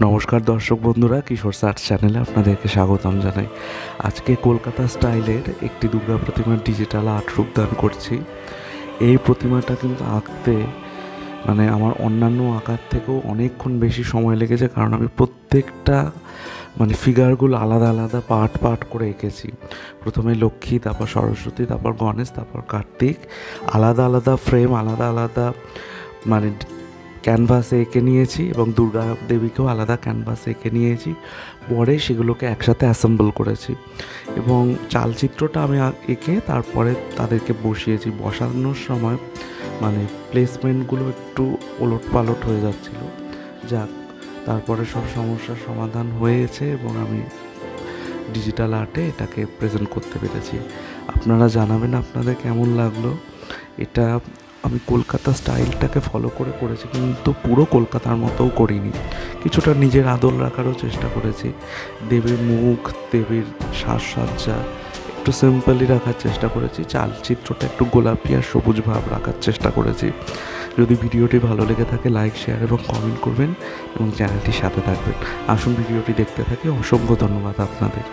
নমস্কার দর্শক বন্ধুরা, কিশোর সার্চ চ্যানেলে আপনাদেরকে স্বাগতম জানাই। আজকে কলকাতা স্টাইলের একটি দুর্গা প্রতিমার ডিজিটাল আর্ট রূপদান করছি। এই প্রতিমাটা কিন্তু আঁকতে আমার অন্যান্য আঁকার থেকেও অনেকক্ষণ বেশি সময় লেগেছে, কারণ আমি প্রত্যেকটা ফিগারগুলো আলাদা আলাদা পার্ট করে এঁকেছি। প্রথমে লক্ষ্মী, তারপর সরস্বতী, তারপর গণেশ, তারপর কার্তিক, আলাদা আলাদা ফ্রেম, আলাদা আলাদা ক্যানভাসে এঁকে নিয়েছি এবং দুর্গা দেবীকেও আলাদা ক্যানভাসে এঁকে নিয়েছি। পরে সেগুলোকে একসাথে অ্যাসেম্বল করেছি এবং চালচিত্রটা আমি এঁকে তারপরে তাদেরকে বসিয়েছি। বসানোর সময় প্লেসমেন্টগুলো একটু ওলটপালট হয়ে যাচ্ছিল, যাক তারপরে সব সমস্যার সমাধান হয়েছে এবং আমি ডিজিটাল আর্টে এটাকে প্রেজেন্ট করতে পেরেছি। আপনারা জানাবেন আপনাদের কেমন লাগলো। এটা আমি কলকাতা স্টাইলটাকে ফলো করেছি, কিন্তু পুরো কলকাতার মতোও করিনি, কিছুটা নিজের আদল রাখারও চেষ্টা করেছি। দেবীর মুখ, দেবীর সাজসজ্জা একটু সিম্পলি রাখার চেষ্টা করেছি। চালচিত্রটা একটু গোলাপি আর সবুজ ভাব রাখার চেষ্টা করেছি। যদি ভিডিওটি ভালো লেগে থাকে লাইক, শেয়ার এবং কমেন্ট করবেন এবং চ্যানেলটির সাথে থাকবেন। আসুন ভিডিওটি দেখতে থাকি। অসংখ্য ধন্যবাদ আপনাদের।